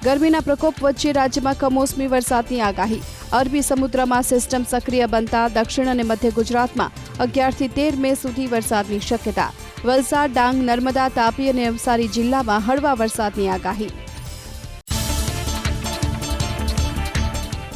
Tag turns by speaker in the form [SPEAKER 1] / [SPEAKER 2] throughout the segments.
[SPEAKER 1] ગરમીના પ્રકોપ વચ્ચે રાજ્યમાં કમોસમી વરસાદની આગાહી. અરબી સમુદ્રમાં સિસ્ટમ સક્રિય બનતા દક્ષિણ અને મધ્ય ગુજરાતમાં 11 થી 13 મે સુધી વરસાદની શક્યતા. વલસાડ, ડાંગ, નર્મદા, તાપી અને નવસારી જિલ્લામાં હળવા વરસાદની આગાહી.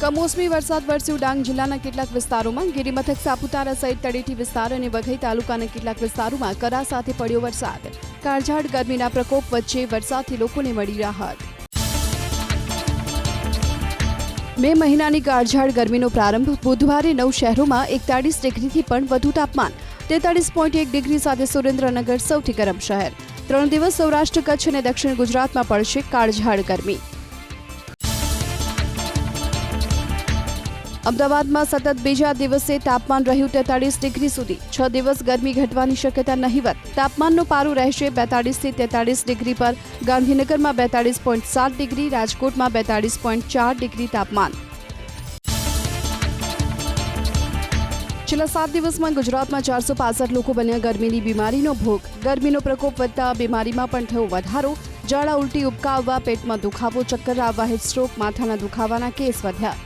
[SPEAKER 1] કમોસમી વરસાદ વરસ્યો. ડાંગ જિલ્લાના કેટલાક વિસ્તારોમાં, ગિરિમથક સાપુતારા સહિત તળેટી વિસ્તાર અને વઘઈ તાલુકાના કેટલાક વિસ્તારોમાં કરા સાથે પડ્યો વરસાદ. કાળઝાળ ગરમીના પ્રકોપ વચ્ચે વરસાદથી લોકોને મળી રાહત. મે મહિનાની કાળઝાળ ગરમીનો પ્રારંભ. બુધવારે 9 શહેરોમાં 41 ડિગ્રીથી પણ વધુ તાપમાન. 43.1 ડિગ્રી સાથે સુરેન્દ્રનગર સૌથી ગરમ શહેર. 3 દિવસ સૌરાષ્ટ્ર, કચ્છ અને દક્ષિણ ગુજરાતમાં પડશે કાળઝાળ ગરમી. અમદાવાદમાં સતત બીજા દિવસે તાપમાન રહ્યું 43 ડિગ્રી સુધી. 6 દિવસ ગરમી ઘટવાની શક્યતા નહિવત. તાપમાનનો પારો રહેશે 42 થી 43 ડિગ્રી પર. ગાંધીનગરમાં 42.7 ડિગ્રી, રાજકોટમાં 42.4 ડિગ્રી તાપમાન. છેલ્લા 7 દિવસમાં ગુજરાતમાં 465 લોકો બન્યા ગરમીની બીમારીનો ભોગ. ગરમીનો પ્રકોપ વધતા બીમારીમાં પણ થયો વધારો. ઝાડા, ઉલટી, ઉબકા આવવા, પેટમાં દુખાવો, ચક્કર આવવા, હીટ સ્ટ્રોક, માથાના દુખાવાના કેસ વધ્યા.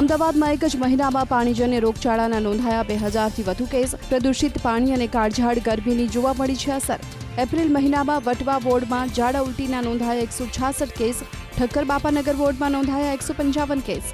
[SPEAKER 1] અમદાવાદમાં એક જ મહિનામાં પાણીજન્ય રોગચાળાના નોંધાયા 2000થી વધુ કેસ. પ્રદૂષિત પાણી અને કાળઝાળ ગરમીની જોવા મળી છે અસર. એપ્રિલ મહિનામાં વટવા વોર્ડમાં ઝાડા ઉલટીના નોંધાયા 166 કેસ. ઠક્કર બાપાનગર વોર્ડમાં નોંધાયા 155 કેસ.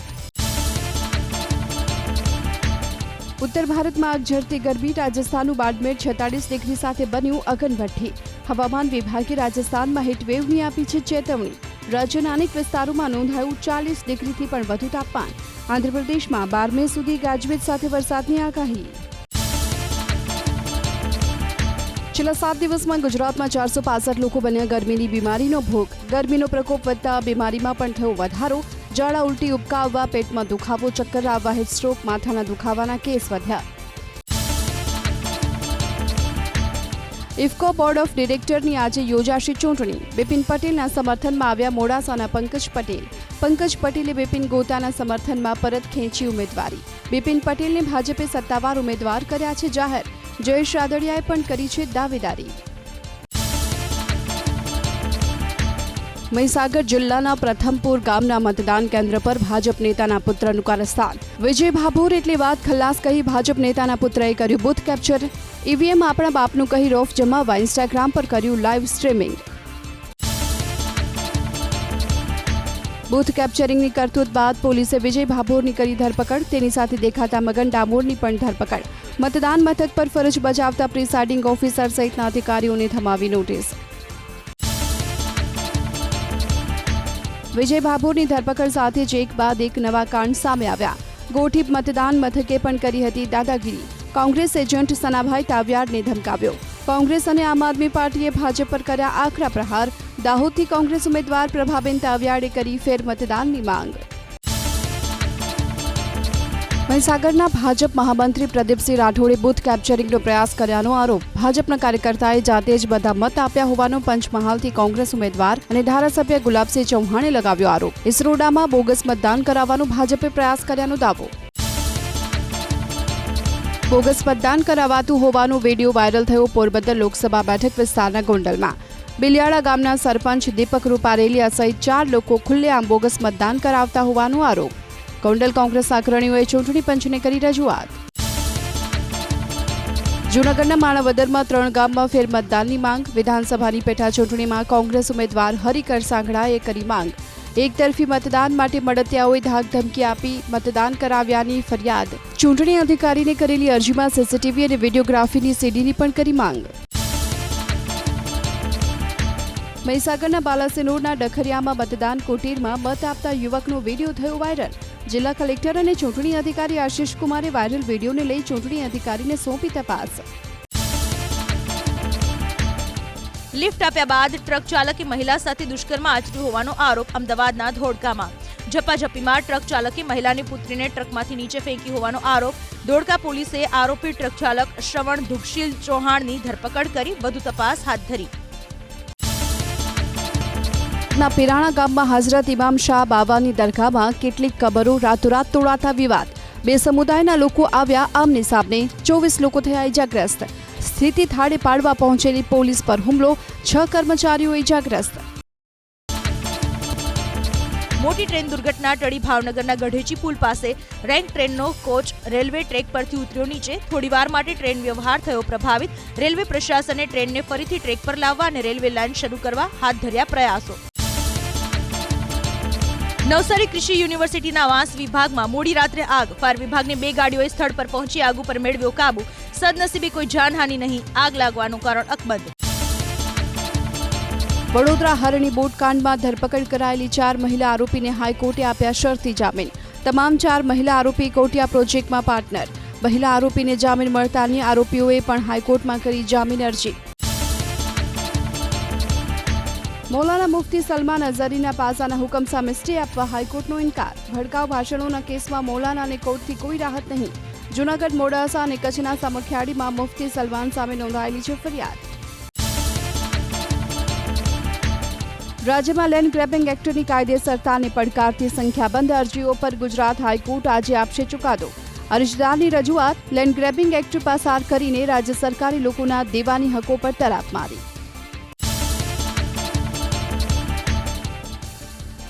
[SPEAKER 1] ઉત્તર ભારતમાં આગ ઝરતી ગરમી. રાજસ્થાનનું બાડમેર 46 ડિગ્રી સાથે બન્યું અગનભઠ્ઠી. હવામાન વિભાગે રાજસ્થાનમાં હીટવેવની આપી છે ચેતવણી. રાજ્યના અનેક વિસ્તારોમાં નોંધાયું 40 ડિગ્રીથી પણ વધુ તાપમાન. આંધ્રપ્રદેશમાં 12 મે સુધી ગાજવીજ સાથે વરસાદની આગાહી. છેલ્લા 7 દિવસમાં ગુજરાતમાં 465 લોકો બન્યા ગરમીની બીમારીનો ભોગ. ગરમીનો પ્રકોપ વધતા બીમારીમાં પણ થયો વધારો. ઝાડા, ઉલટી, ઉબકા આવવા, પેટમાં દુખાવો, ચક્કર આવવા, હીટ સ્ટ્રોક, માથાના દુખાવાના કેસ વધ્યા. ઇફકો બોર્ડ ઓફ ડિરેક્ટરની આજે યોજાશે ચૂંટણી. બિપિન પટેલના સમર્થનમાં આવ્યા મોડાસાના પંકજ પટેલ. પંકજ પટેલે બિપિન ગોતાના સમર્થનમાં પરત ખેંચી ઉમેદવારી. બિપિન પટેલને ભાજપે સત્તાવાર ઉમેદવાર કર્યા છે જાહેર. જયેશ રાદડિયાએ પણ કરી છે દાવેદારી. મહીસાગર જિલ્લાના પ્રથમપુર ગામના મતદાન કેન્દ્ર પર ભાજપ નેતાના પુત્રનું કારસ્તાન. વિજય ભાભોર એટલે વાત ખલ્લાસ કહી ભાજપ નેતાના પુત્રએ કર્યું બૂથ કેપ્ચર. ઈવીએમ આપણા બાપનું કહી રોફ જમાવવા ઇન્સ્ટાગ્રામ પર કર્યું લાઈવ સ્ટ્રીમિંગ. બૂથ કેપ્ચરિંગની કરતૂત બાદ પોલીસે વિજય ભાભોરની કરી ધરપકડ. તેની સાથે દેખાતા મગન ડામોરની પણ ધરપકડ. મતદાન મથક પર ફરજ બજાવતા પ્રિસાઇડિંગ ઓફિસર સહિતના અધિકારીઓને થમાવી નોટિસ. વિજય ભાભોરની ધરપકડ સાથે જ એક બાદ એક નવા કાંડ સામે આવ્યા. ગોઠીપ મતદાન મથકે પણ કરી હતી દાદાગીરી. કોંગ્રેસ એજન્ટ સનાભાઈ તાવિયાડને ધમકાવ્યો. કોંગ્રેસ અને આમ આદમી પાર્ટીએ ભાજપ પર કર્યા આકરા પ્રહાર. દાહોદથી કોંગ્રેસ ઉમેદવાર પ્રભાબેન તાવિયાડે કરી ફેર મતદાનની માંગ. મહીસાગરના ભાજપ મહામંત્રી પ્રદીપસિંહ રાઠોડે બૂથ કેપ્ચરિંગનો પ્રયાસ કર્યાનો આરોપ. ભાજપના કાર્યકર્તાએ જાતે જ બધા મત આપ્યા હોવાનો પંચમહાલથી કોંગ્રેસ ઉમેદવાર અને ધારાસભ્ય ગુલાબસિંહ ચૌહાણે લગાવ્યો આરોપ. ઇસરોડામાં બોગસ મતદાન કરાવવાનો ભાજપે પ્રયાસ કર્યાનો દાવો. બોગસ મતદાન કરાવાતું હોવાનો વિડીયો વાયરલ થયો પોરબંદર લોકસભા બેઠક વિસ્તારના ગોંડલમાં. બિલિયાળા ગામના સરપંચ દીપક રૂપારેલિયા સહિત 4 લોકો ખુલ્લેઆમ બોગસ મતદાન કરાવતા હોવાનો આરોપ. ગોંડલ કોંગ્રેસ અગ્રણીઓએ ચૂંટણી પંચને કરી રજૂઆત. જૂનાગઢના માણાવદરમાં 3 ગામમાં ફેર મતદાનની માંગ. વિધાનસભાની પેટા ચૂંટણીમાં કોંગ્રેસ ઉમેદવાર હરિકર સાંઘડાએ કરી માંગ. એકતરફી મતદાન માટે મળતિયાઓએ ધાકધમકી આપી મતદાન કરાવ્યાની ફરિયાદ. ચૂંટણી અધિકારીને કરેલી અરજીમાં સીસીટીવી અને વિડીયોગ્રાફીની સીડીની પણ કરી માંગ. મહીસાગરના બાલાસિનોરના ડખરિયામાં મતદાન કુટીરમાં મત આપતા યુવકનો વિડીયો થયો વાયરલ. જિલ્લા કલેક્ટર અને ચૂંટણી અધિકારી આશિષ કુમારે વાયરલ વિડીયોને લઈ ચૂંટણી અધિકારીને સોંપી તપાસ.
[SPEAKER 2] લિફ્ટ આપ્યા બાદ ટ્રક ચાલકે મહિલા સાથે દુષ્કર્મ આચર્યું હોવાનો આરોપ અમદાવાદના ધોળકામાં. ઝપાઝપીમાં ટ્રક ચાલકે મહિલાની પુત્રીને ટ્રકમાંથી નીચે ફેંકી હોવાનો આરોપ. ધોળકા પોલીસે આરોપી ટ્રક ચાલક શ્રવણ દુગશીલ ચૌહાણની ધરપકડ કરી વધુ તપાસ હાથ ધરી.
[SPEAKER 1] ના પિરાણા ગામમાં હઝરત ઇમામ શાહ બાવાની દરગાહમાં કેટલીક કબરો રાતોરાત તોડાતા વિવાદ. 2 સમુદાયના લોકો આવ્યા આમને સામને. 24 લોકો થયા ઇજાગ્રસ્ત. સ્થિતિ થાળે પાડવા પહોંચેલી પોલીસ પર હુમલો, 6 કર્મચારીઓ ઇજાગ્રસ્ત.
[SPEAKER 2] મોટી ટ્રેન દુર્ઘટના ટળી ભાવનગરના ગઢેચી પુલ પાસે રેન્ક ટ્રેનનો કોચ રેલવે ટ્રેક પરથી ઉતર્યો નીચે. થોડીવાર માટે ટ્રેન વ્યવહાર થયો પ્રભાવિત. રેલવે પ્રશાસને ટ્રેનને ફરીથી ટ્રેક પર લાવવા અને રેલવે લાઇન શરૂ કરવા હાથ ધર્યા પ્રયાસો. નવસારી કૃષિ યુનિવર્સિટીના વાંસ વિભાગમાં મોડી રાત્રે આગ. ફાયર વિભાગની 2 ગાડીઓએ સ્થળ પર પહોંચી આગ ઉપર મેળવ્યો કાબુ. સદનસીબે કોઈ જાનહાનિ નહીં. આગ લાગવાનું કારણ અકબંધ.
[SPEAKER 1] વડોદરા હરણી બોટકાંડમાં ધરપકડ કરાયેલી 4 મહિલા આરોપીને હાઈકોર્ટે આપ્યા શરતી જામીન. તમામ 4 મહિલા આરોપી કોટિયા પ્રોજેક્ટમાં પાર્ટનર. મહિલા આરોપીને જામીન મળતા અન્ય આરોપીઓએ પણ હાઈકોર્ટમાં કરી જામીન અરજી. મૌલાના મુફ્તી સલમાન અઝહરીના પાસાના હુકમ સામે સ્ટે આપવા હાઈકોર્ટનો ઇનકાર. ભડકાઉ ભાષણોના કેસમાં મૌલાનાને કોર્ટથી કોઈ રાહત નહીં. જૂનાગઢ, મોડાસા અને કચ્છના સામખિયાળીમાં મુફ્તી સલમાન સામે નોંધાયેલી છે ફરિયાદ. રાજ્યમાં લેન્ડ ગ્રેબિંગ એક્ટની કાયદેસરતાને પડકારતી સંખ્યાબંધ અરજીઓ પર ગુજરાત હાઈકોર્ટ આજે આપશે ચુકાદો. અરજદારની રજૂઆત, લેન્ડ ગ્રેબિંગ એક્ટ પસાર કરીને રાજ્ય સરકારે લોકોના દેવાની હકો પર તરાપ મારી.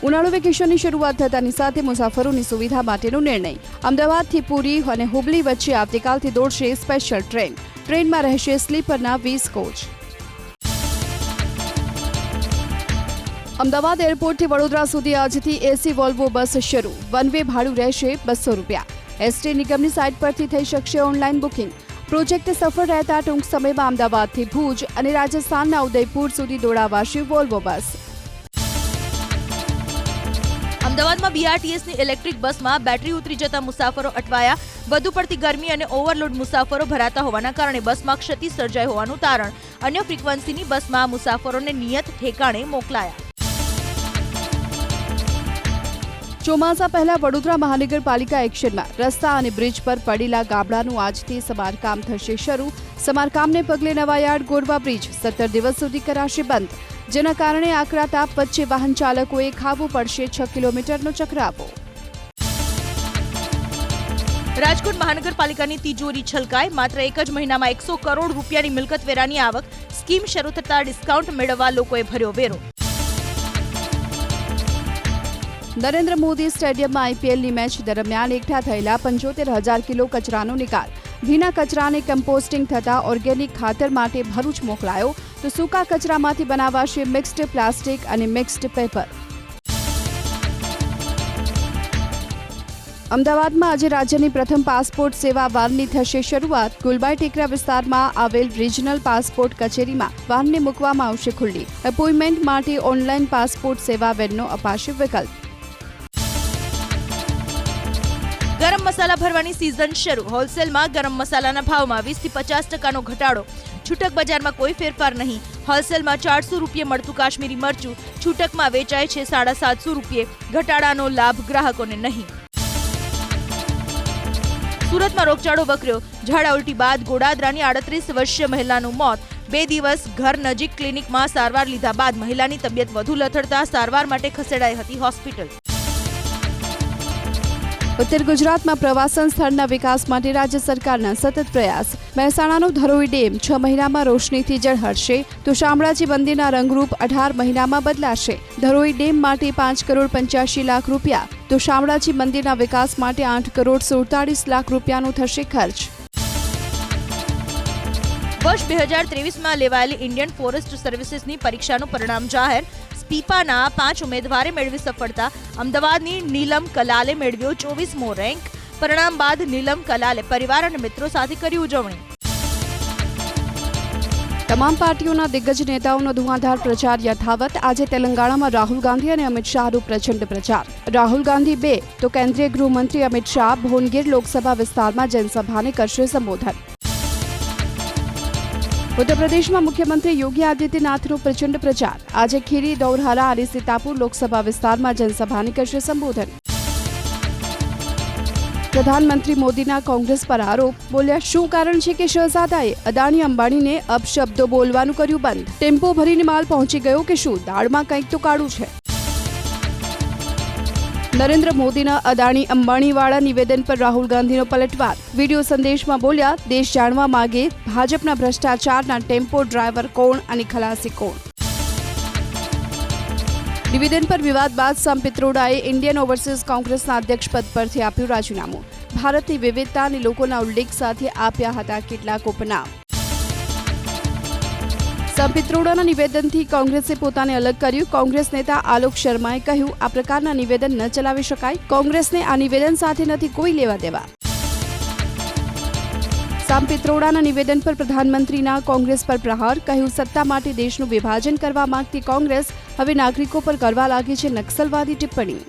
[SPEAKER 1] ઉનાળુ વેકેશનની શરૂઆત થતાની સાથે મુસાફરોની સુવિધા માટેનો નિર્ણય. અમદાવાદથી પુરી અને હુબલી વચ્ચે આવતીકાલથી દોડશે સ્પેશિયલ ટ્રેન. ટ્રેનમાં રહેશે સ્લીપરના 20 કોચ. અમદાવાદ એરપોર્ટથી વડોદરા સુધી આજથી એસી વોલ્વો બસ શરૂ. વન વે ભાડું રહેશે ₹200. એસટી નિગમની સાઇટ પરથી થઈ શકશે ઓનલાઈન બુકિંગ. પ્રોજેક્ટ સફળ રહેતા ટૂંક સમયમાં અમદાવાદથી ભુજ અને રાજસ્થાનના ઉદયપુર સુધી દોડાવાશે વોલ્વો બસ.
[SPEAKER 2] અમદાવાદમાં બીઆરટીએસની ઇલેક્ટ્રિક બસમાં બેટરી ઉતરી જતા મુસાફરો અટવાયા. વધુ પડતી ગરમી અને ઓવરલોડ મુસાફરો ભરાતા હોવાના કારણે બસમાં ક્ષતિ સર્જાઈ હોવાનું તારણ. અન્ય ફ્રીક્વન્સીની બસમાં મુસાફરોને નિયત ઠેકાણે મોકલાયા.
[SPEAKER 1] ચોમાસા પહેલા વડોદરા મહાનગરપાલિકા એક્શનમાં. રસ્તા અને બ્રિજ પર પડેલા ગાબડાનું આજથી સમારકામ થશે શરૂ. સમારકામને પગલે નવાયાર્ડ ગોરવા બ્રિજ 17 દિવસ સુધી કરાશે બંધ. જેના કારણે આકરા તાપ વચ્ચે વાહન ચાલકોએ ખાવું પડશે 6 કિલોમીટરનો ચક્રાવો.
[SPEAKER 2] રાજકોટ મહાનગરપાલિકાની તિજોરી છલકાય. માત્ર એક જ મહિનામાં 100 કરોડ રૂપિયાની મિલકત વેરાની આવક. સ્કીમ શરૂ થતા ડિસ્કાઉન્ટ મેળવવા લોકોએ ભર્યો વેરો. નરેન્દ્ર મોદી સ્ટેડિયમમાં આઈપીએલની મેચ દરમિયાન એકઠા થયેલા 75,000 કિલો કચરાનો નિકાલ. ભીના કચરાને કમ્પોસ્ટિંગ થતા ઓર્ગેનિક ખાતર માટે ભરૂચ મોકલાયો, તો સૂકા કચરામાંથી બનાવાશે મિક્સ્ડ પ્લાસ્ટિક અને મિક્સ્ડ પેપર. અમદાવાદમાં આજે રાજ્યની પ્રથમ પાસપોર્ટ સેવા વાનની થશે શરૂઆત. ગુલબાઈ ટેકરા વિસ્તારમાં આવેલ રિજનલ પાસપોર્ટ કચેરીમાં વાનને મૂકવામાં આવશે ખુલ્લી. એપોઇન્ટમેન્ટ માટે ઓનલાઈન પાસપોર્ટ સેવા વેનનો અપાશે વિકલ્પ. ગરમ મસાલા ભરવાની સિઝન શરૂ. હોલસેલમાં ગરમ મસાલાના ભાવમાં 20 થી 50% ઘટાડો. છૂટક બજારમાં કોઈ ફેરફાર નહીં. હોલસેલમાં 400 રૂપિયે મળતું કાશ્મીરી મરચું છૂટકમાં વેચાય છે 750 રૂપિયે. ઘટાડાનો લાભ ગ્રાહકોને નહીં. સુરતમાં રોગચાળો વકર્યો. ઝાડા ઉલટી બાદ ગોડાદરાની 38 વર્ષીય મહિલાનું મોત. 2 દિવસ ઘર નજીક ક્લિનિકમાં સારવાર લીધા બાદ મહિલાની તબિયત વધુ લથડતા સારવાર માટે ખસેડાઈ હતી હોસ્પિટલ. ઉત્તર ગુજરાતમાં પ્રવાસન સ્થળના વિકાસ માટે રાજ્ય સરકારના સતત પ્રયાસ. મહેસાણાનો ધરોઈ ડેમ 6 મહિનામાં રોશનીથી ઝળહળશે, તો શામળાજી મંદિરના રંગરૂપ 18 મહિનામાં બદલાશે. ધરોઈ ડેમ માટે 5 કરોડ 85 લાખ રૂપિયા, તો શામળાજી મંદિરના વિકાસ માટે 8 કરોડ 47 લાખ રૂપિયાનો થશે ખર્ચ. વર્ષ 2023માં લેવાયેલી ઇન્ડિયન ફોરેસ્ટ સર્વિસીસની પરીક્ષાનું પરિણામ જાહેર. સ્પીપાના 5 ઉમેદવારે મેળવી સફળતા. અમદાવાદની નીલમ કલાલે મેળવ્યો 24મો રેન્ક. પરિણામ બાદ નીલમ કલાલે પરિવાર અને મિત્રો સાથે કરી ઉજવણી.
[SPEAKER 1] તમામ પાર્ટીઓના દિગ્ગજ નેતાઓનો ધુઆંધાર પ્રચાર યથાવત. આજે તેલંગાણામાં રાહુલ ગાંધી અને અમિત શાહનો પ્રચંડ પ્રચાર. રાહુલ ગાંધી 2, તો કેન્દ્રીય ગૃહમંત્રી અમિત શાહ ભોનગીર લોકસભા વિસ્તારમાં જનસભાને કરશે સંબોધન. ઉત્તર પ્રદેશમાં મુખ્યમંત્રી યોગી આદિત્યનાથનો પ્રચંડ પ્રચાર. આજે ખીરી, દૌરહારા અને સીતાપુર લોકસભા વિસ્તારમાં જનસભાને કરશે સંબોધન. પ્રધાનમંત્રી મોદીના કોંગ્રેસ પર આરોપ. બોલ્યા, શું કારણ છે કે શહઝાદાએ અદાણી અંબાણીને અપશબ્દો બોલવાનું કર્યું બંધ? ટેમ્પો ભરીને માલ પહોંચી ગયો કે શું? દાળમાં કંઈક તો કાળું છે. નરેન્દ્ર મોદીના અદાણી અંબાણીવાળા નિવેદન પર રાહુલ ગાંધીનો પલટવાર. વિડીયો સંદેશમાં બોલ્યા, દેશ જાણવા માંગે ભાજપના ભ્રષ્ટાચારના ટેમ્પો ડ્રાઈવર કોણ અને ખલાસી કોણ. નિવેદન પર વિવાદ બાદ સામ પિત્રોડાએ ઇન્ડિયન ઓવરસીઝ કોંગ્રેસના અધ્યક્ષ પદ પરથી આપ્યું રાજીનામું. ભારતની વિવિધતા અને લોકોના ઉલ્લેખ સાથે આપ્યા હતા કેટલાક ઉપનામ. સામ પિત્રોડાના નિવેદનથી કોંગ્રેસે પોતાને અલગ કર્યું. કોંગ્રેસ નેતા આલોક શર્માએ કહ્યું, આ પ્રકારના નિવેદન ન ચલાવી શકાય. કોંગ્રેસને આ નિવેદન સાથે નથી કોઈ લેવા દેવા. સામ પિત્રોડાના નિવેદન પર પ્રધાનમંત્રીના કોંગ્રેસ પર પ્રહાર. કહ્યું, સત્તા માટે દેશનું વિભાજન કરવા માંગતી કોંગ્રેસ હવે નાગરિકો પર કરવા લાગી છે નક્સલવાદી ટિપ્પણી.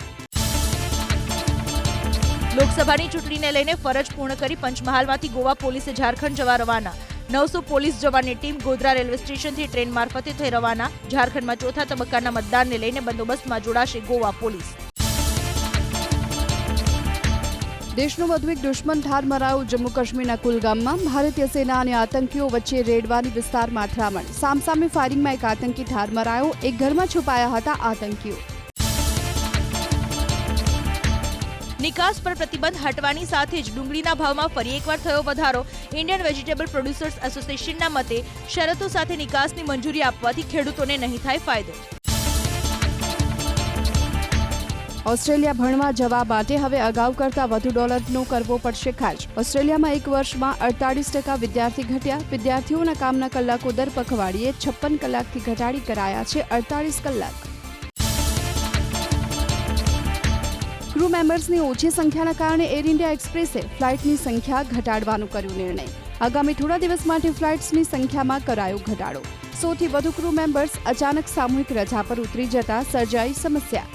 [SPEAKER 2] લોકસભાની ચૂંટણીને લઈને ફરજ પૂર્ણ કરી પંચમહાલમાંથી ગોવા પોલીસે ઝારખંડ જવા રવાના. 900 પોલીસ જવાનની ટીમ ગોધરા રેલવે સ્ટેશનથી ટ્રેન મારફતે થઈ રવાના. ઝારખંડમાં ચોથા તબક્કાના મતદાનને લઈને બંદોબસ્તમાં જોડાશે ગોવા પોલીસ.
[SPEAKER 1] દેશનો વધુ એક દુશ્મન ઠાર મરાયો. જમ્મુ કાશ્મીરના કુલગામમાં ભારતીય સેના અને આતંકીઓ વચ્ચે રેડવાની વિસ્તારમાં અથડામણ. સામસામે ફાયરિંગમાં એક આતંકી ઠાર મરાયો. એક ઘરમાં છુપાયા હતા આતંકીઓ.
[SPEAKER 2] નિકાસ પર પ્રતિબંધ હટવાની સાથે જ ડુંગળીના ભાવમાં ફરી એકવાર થયો વધારો. ઇન્ડિયન વેજીટેબલ પ્રોડ્યુસર્સ એસોસિએશનના મતે શરતો સાથે નિકાસની મંજૂરી આપવાથી ખેડૂતોને નહીં થાય ફાયદો.
[SPEAKER 1] ઓસ્ટ્રેલિયા ભણવા જવા માટે હવે અગાઉ કરતાં વધુ ડોલરનો કરવો પડશે ખર્ચ. ઓસ્ટ્રેલિયામાં એક વર્ષમાં 48% વિદ્યાર્થી ઘટ્યા. વિદ્યાર્થીઓના કામના કલાકો દર પખવાડિયે 56 કલાકથી ઘટાડી કરાયા છે 48 કલાક. ક્રૂ મેમ્બર્સની ઓછી સંખ્યાના કારણે એર ઇન્ડિયા એક્સપ્રેસે ફ્લાઇટની સંખ્યા ઘટાડવાનું કર્યું નિર્ણય. આગામી થોડા દિવસ માટે ફ્લાઇટ્સની સંખ્યામાં કરાયો ઘટાડો. 100 થી વધુ ક્રૂ મેમ્બર્સ અચાનક સામૂહિક રજા પર ઉતરી જતા સર્જાઈ સમસ્યા.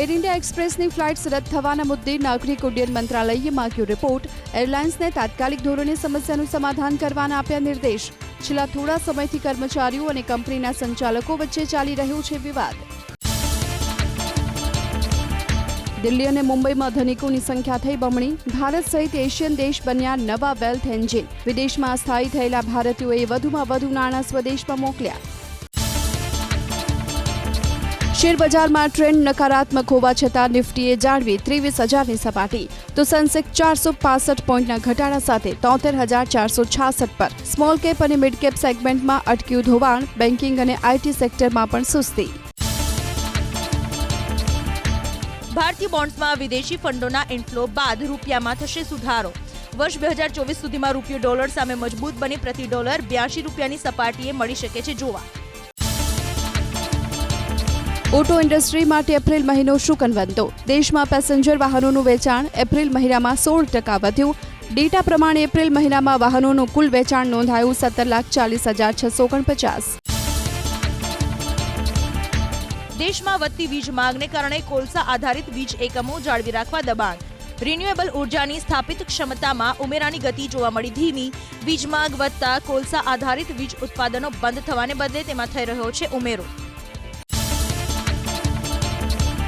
[SPEAKER 1] એર ઇન્ડિયા એક્સપ્રેસની ફ્લાઇટ્સ રદ થવાના મુદ્દે નાગરિક ઉડ્ડયન મંત્રાલયે માંગ્યો રિપોર્ટ. એરલાઇન્સને તાત્કાલિક ધોરણે સમસ્યાનું સમાધાન કરવાના આપ્યા નિર્દેશ. છેલ્લા થોડા સમયથી કર્મચારીઓ અને કંપનીના સંચાલકો વચ્ચે ચાલી રહ્યો છે વિવાદ. દિલ્હી અને મુંબઈમાં ધનિકોની સંખ્યા થઈ બમણી. ભારત સહિત એશિયન દેશ બન્યા નવા વેલ્થ એન્જિન. વિદેશમાં સ્થાયી થયેલા ભારતીયોએ વધુમાં વધુ નાણાં સ્વદેશમાં મોકલ્યા. શેરબજારમાં ટ્રેન્ડ નકારાત્મક હોવા છતાં નિફ્ટીએ જાળવી 23,000ની સપાટી. તો સેન્સેક્સ 465 પોઈન્ટના ઘટાડા સાથે 73,466 પર. સ્મોલ કેપ અને મિડ કેપ સેગમેન્ટમાં અટક્યું ધોવાણ. બેન્કિંગ અને આઈટી સેક્ટરમાં પણ સુસ્તી.
[SPEAKER 2] ભારતીય બોન્ડ્સમાં વિદેશી ફંડોના ઇનફ્લો બાદ રૂપિયામાં થશે સુધારો. વર્ષ 2024 સુધીમાં રૂપિયો ડોલર સામે મજબૂત બની પ્રતિ ડોલર 82 રૂપિયાની સપાટીએ મળી શકે છે જોવા.
[SPEAKER 1] ઓટો ઇન્ડસ્ટ્રી માટે એપ્રિલ મહિનો શુકનવંતો. દેશમાં પેસેન્જર વાહનોનું વેચાણ એપ્રિલ મહિનામાં 16% વધ્યું. ડેટા પ્રમાણે એપ્રિલ મહિનામાં વાહનોનું કુલ વેચાણ નોંધાયું 17,40,649.
[SPEAKER 2] દેશમાં વધતી વીજ માંગને કારણે કોલસા આધારિત વીજ એકમો જાળવી રાખવા દબાણ. રિન્યુએબલ ઉર્જાની સ્થાપિત ક્ષમતામાં ઉમેરાની ગતિ જોવા મળી ધીમી. વીજ માંગ વધતા કોલસા આધારિત વીજ ઉત્પાદનો બંધ થવાને બદલે તેમાં થઈ રહ્યો છે ઉમેરો.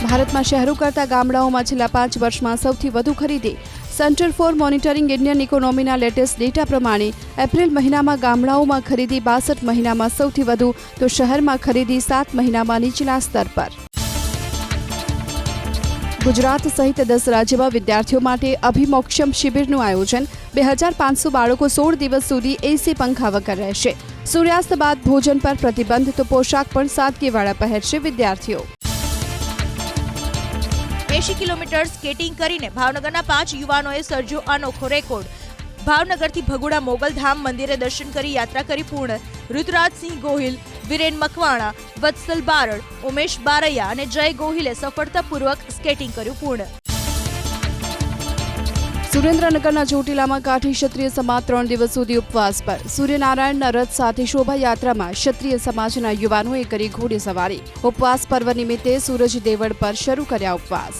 [SPEAKER 1] ભારતમાં શહેરો કરતાં ગામડાઓમાં છેલ્લા 5 વર્ષમાં સૌથી વધુ ખરીદી. સેન્ટર ફોર મોનિટરિંગ ઇન્ડિયન ઇકોનોમીના લેટેસ્ટ ડેટા પ્રમાણે એપ્રિલ મહિનામાં ગામડાઓમાં ખરીદી 62 મહિનામાં સૌથી વધુ, તો શહેરમાં ખરીદી 7 મહિનામાં નીચલા સ્તર પર. ગુજરાત સહિત 10 રાજ્યમાં વિદ્યાર્થીઓ માટે અભિમોક્ષમ શિબિરનું આયોજન. 2500 બાળકો 16 દિવસ સુધી એસી પંખા વગર રહેશે. સૂર્યાસ્ત બાદ ભોજન પર પ્રતિબંધ, તો પોશાક પણ સાદગીવાળા પહેરશે વિદ્યાર્થીઓ.
[SPEAKER 2] 80 કિલોમીટર સ્કેટિંગ કરીને ભાવનગરના 5 યુવાનોએ સર્જ્યો અનોખો રેકોર્ડ. ભાવનગરથી ભગુડા મોગલધામ મંદિરે દર્શન કરી યાત્રા કરી પૂર્ણ. ઋતુરાજસિંહ ગોહિલ, વિરેન મકવાણા, વત્સલ બારડ, ઉમેશ બારૈયા અને જય ગોહિલે સફળતાપૂર્વક સ્કેટિંગ કર્યું પૂર્ણ.
[SPEAKER 1] સુરેન્દ્રનગરના ચોટીલામાં કાઠી ક્ષત્રિય સમાજ 3 દિવસ સુધી ઉપવાસ પર. સૂર્યનારાયણના રથ સાથે શોભાયાત્રામાં ક્ષત્રિય સમાજના યુવાનોએ કરી ઘોડેસવારી. ઉપવાસ પર્વ નિમિત્તે સૂરજ દેવળ પર શરૂ કર્યા ઉપવાસ.